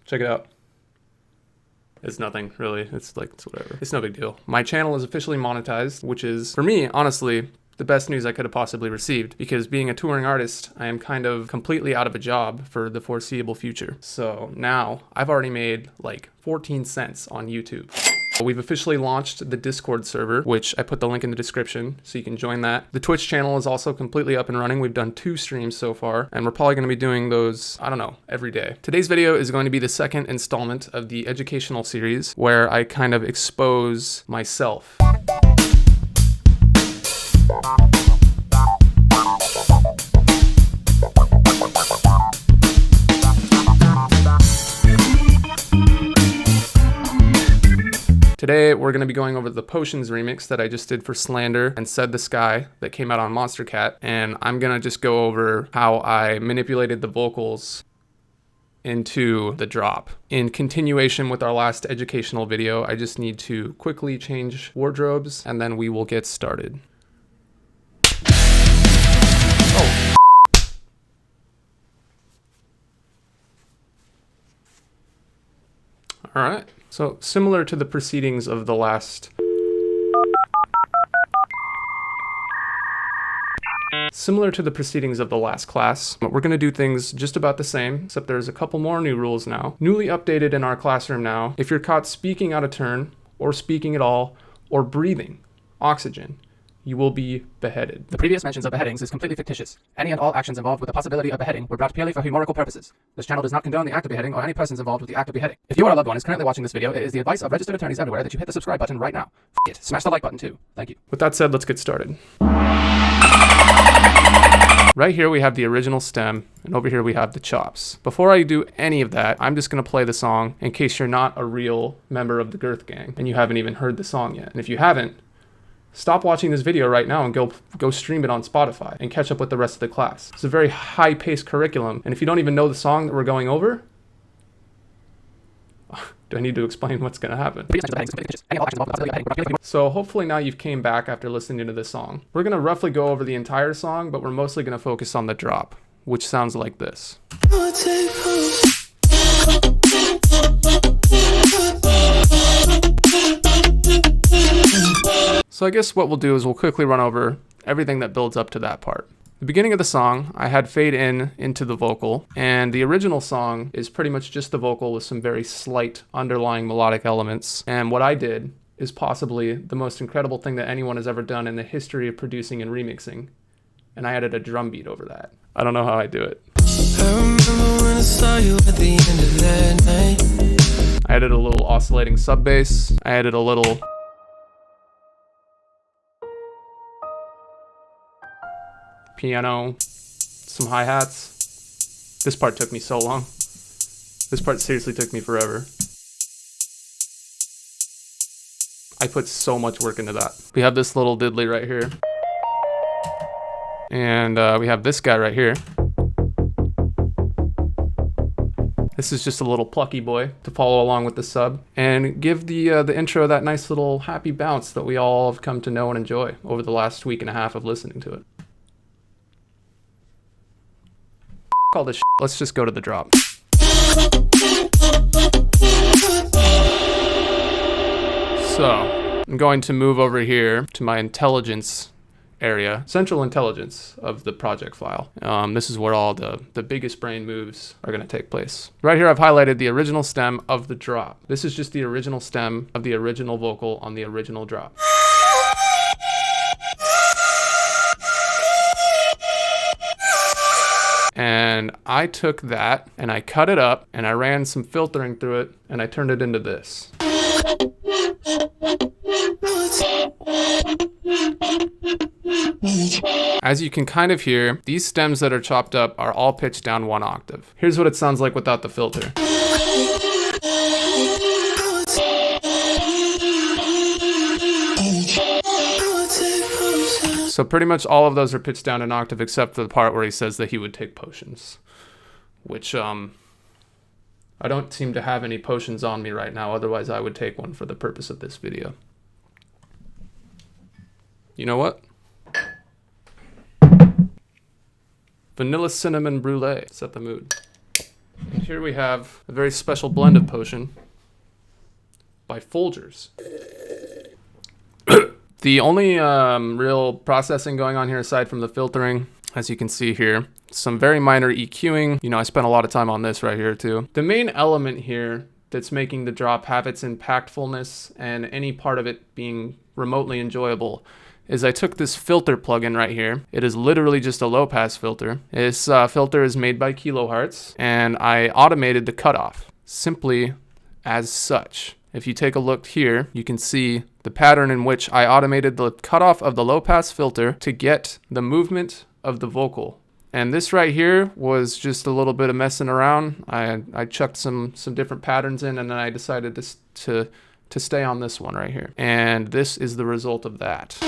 Check it out. It's nothing, really. It's whatever. It's no big deal. My channel is officially monetized, which is, for me, honestly, the best news I could have possibly received, because being a touring artist, I am kind of completely out of a job for the foreseeable future. So now I've already made like 14 cents on YouTube. We've officially launched the Discord server, which I put the link in the description so you can join that. The Twitch channel is also completely up and running. We've done 2 streams so far, and we're probably going to be doing those, I don't know, every day. Today's video is going to be the second installment of the educational series where I kind of expose myself. Today, we're going to be going over the Potions remix that I just did for Slander and Said the Sky that came out on Monstercat, and I'm going to just go over how I manipulated the vocals into the drop. In continuation with our last educational video, I just need to quickly change wardrobes, and then we will get started. Oh. All right. So similar to the proceedings of the last class, we're going to do things just about the same, except there's a couple more new rules now. Newly updated in our classroom now, if you're caught speaking out of turn, or speaking at all, or breathing oxygen, you will be beheaded. The previous mentions of beheadings is completely fictitious. Any and all actions involved with the possibility of beheading were brought purely for humorical purposes. This channel does not condone the act of beheading or any persons involved with the act of beheading. If you or a loved one is currently watching this video, it is the advice of registered attorneys everywhere that you hit the subscribe button right now. F it. Smash the like button too. Thank you. With that said, let's get started. Right here we have the original stem, and over here we have the chops. Before I do any of that, I'm just going to play the song in case you're not a real member of the Girth Gang and you haven't even heard the song yet. And if you haven't, stop watching this video right now and go stream it on Spotify and catch up with the rest of the class. It's a very high-paced curriculum, and if you don't even know the song that we're going over, do I need to explain what's going to happen? So hopefully now you've came back after listening to this song. We're going to roughly go over the entire song, but we're mostly going to focus on the drop, which sounds like this. So I guess what we'll do is we'll quickly run over everything that builds up to that part. The beginning of the song, I had fade in into the vocal, and the original song is pretty much just the vocal with some very slight underlying melodic elements. And what I did is possibly the most incredible thing that anyone has ever done in the history of producing and remixing. And I added a drum beat over that. I don't know how I do it. I remember when I saw you at the end of that night. I added a little oscillating sub bass. I added a little piano, some hi-hats. This part took me so long. This part seriously took me forever. I put so much work into that. We have this little diddly right here. And we have this guy right here. This is just a little plucky boy to follow along with the sub and give the intro that nice little happy bounce that we all have come to know and enjoy over the last week and a half of listening to it. All this shit. Let's just go to the drop. So I'm going to move over here to my intelligence area, central intelligence of the project file. This is where all the biggest brain moves are going to take place. Right here I've highlighted the original stem of the drop. This is just the original stem of the original vocal on the original drop. And I took that and I cut it up and I ran some filtering through it and I turned it into this. As you can kind of hear, these stems that are chopped up are all pitched down 1 octave. Here's what it sounds like without the filter. So pretty much all of those are pitched down an octave except for the part where he says that he would take potions. Which, I don't seem to have any potions on me right now, otherwise I would take one for the purpose of this video. You know what? Vanilla cinnamon brulee. Set the mood. here we have a very special blend of potion by Folgers. The only real processing going on here aside from the filtering, as you can see here, some very minor EQing. You know, I spent a lot of time on this right here too. The main element here that's making the drop have its impactfulness and any part of it being remotely enjoyable is I took this filter plugin right here. It is literally just a low pass filter. This filter is made by Kilohertz, and I automated the cutoff simply as such. If you take a look here, you can see the pattern in which I automated the cutoff of the low pass filter to get the movement of the vocal. And this right here was just a little bit of messing around. I chucked some different patterns in, and then I decided to stay on this one right here. And this is the result of that.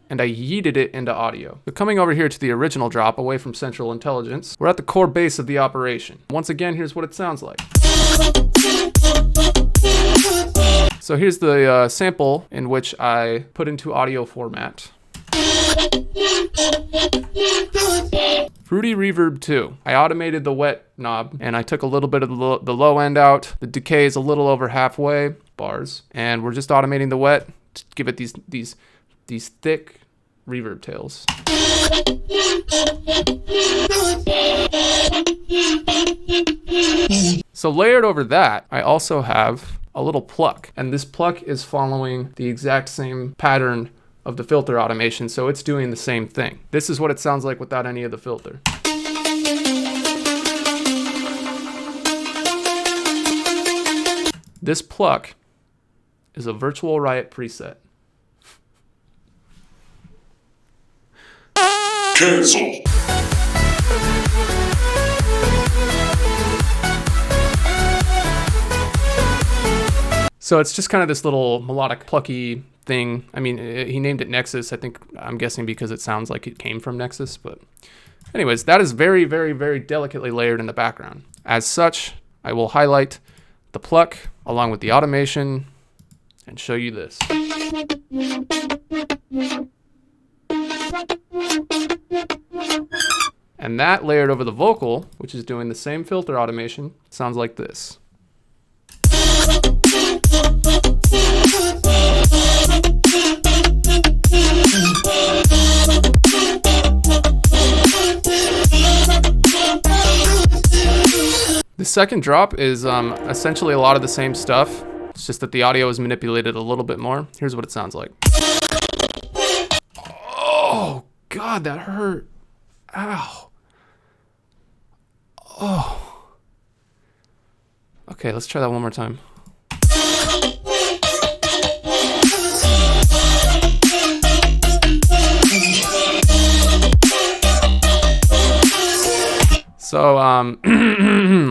And I yeeted it into audio. So coming over here to the original drop, away from central intelligence, we're at the core base of the operation. Once again, here's what it sounds like. So here's the sample in which I put into audio format. Fruity Reverb 2. I automated the wet knob, and I took a little bit of the low end out. The decay is a little over halfway, bars, and we're just automating the wet to give it these thick reverb tails. So layered over that, I also have a little pluck, and this pluck is following the exact same pattern of the filter automation, so it's doing the same thing. This is what it sounds like without any of the filter. This pluck is a Virtual Riot preset. Cancel. So it's just kind of this little melodic plucky thing. I mean, he named it Nexus. I'm guessing because it sounds like it came from Nexus. But anyways, that is very, very, very delicately layered in the background. As such, I will highlight the pluck along with the automation and show you this. And that layered over the vocal, which is doing the same filter automation, sounds like this. The second drop is essentially a lot of the same stuff. It's just that the audio is manipulated a little bit more. Here's what it sounds like. Oh, God, that hurt. Ow. Oh. Okay, let's try that one more time. So,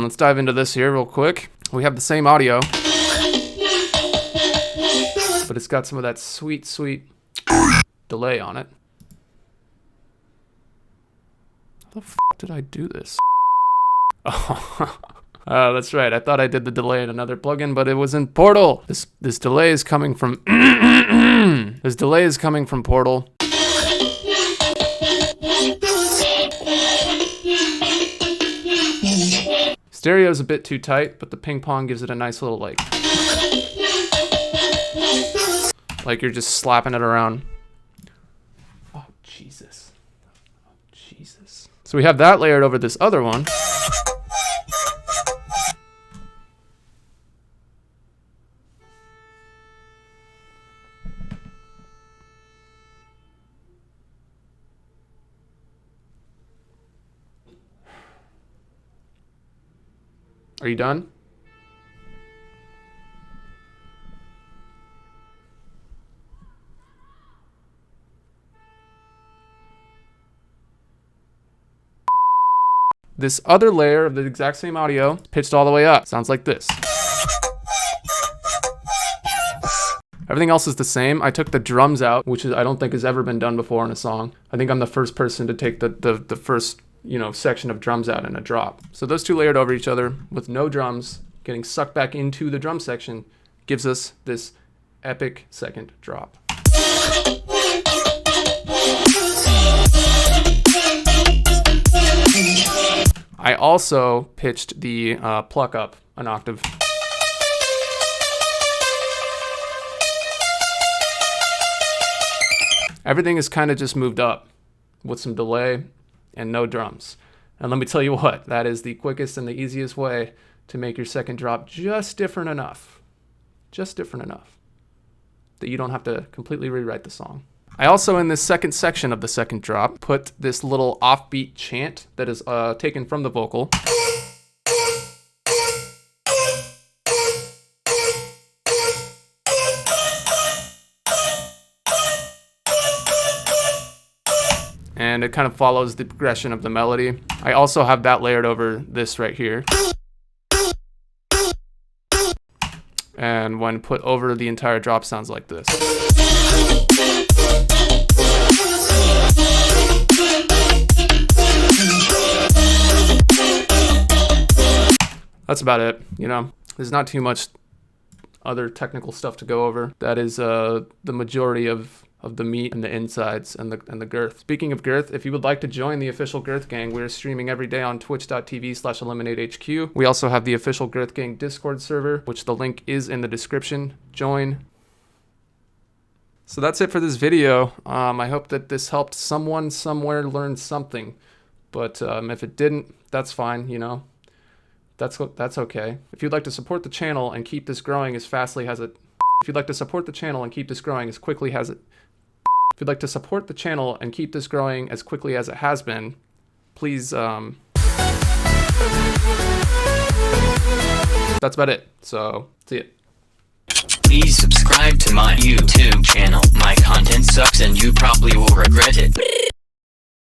let's dive into this here real quick. We have the same audio, but it's got some of that sweet, sweet delay on it. How the f*** did I do this? Oh, that's right. I thought I did the delay in another plugin, but it was in Portal. This delay is coming from this delay is coming from Portal. Stereo's a bit too tight, but the ping pong gives it a nice little like you're just slapping it around. Oh, Jesus. Oh, Jesus. So we have that layered over this other one. Are you done? This other layer of the exact same audio pitched all the way up. Sounds like this. Everything else is the same. I took the drums out, which I don't think has ever been done before in a song. I think I'm the first person to take the first section of drums out in a drop. So those two layered over each other with no drums getting sucked back into the drum section gives us this epic second drop. I also pitched the pluck up an octave. Everything is kind of just moved up with some delay and no drums. And let me tell you what, that is the quickest and the easiest way to make your second drop just different enough that you don't have to completely rewrite the song. I also, in this second section of the second drop, put this little offbeat chant that is taken from the vocal. And it kind of follows the progression of the melody. I also have that layered over this right here. And when put over the entire drop, sounds like this. That's about it, you know. There's not too much other technical stuff to go over. That is the majority of the meat and the insides and the girth. Speaking of girth, if you would like to join the official Girth Gang, we're streaming every day on twitch.tv/EliminateHQ. We also have the official Girth Gang Discord server, which the link is in the description. Join. So that's it for this video. I hope that this helped someone somewhere learn something. But if it didn't, that's fine, you know. That's okay. If you'd like to support the channel and keep this growing as fastly as it... If you'd like to support the channel and keep this growing as quickly as it... If you'd like to support the channel and keep this growing as quickly as it has been, please, that's about it. So, see it. Please subscribe to my YouTube channel. My content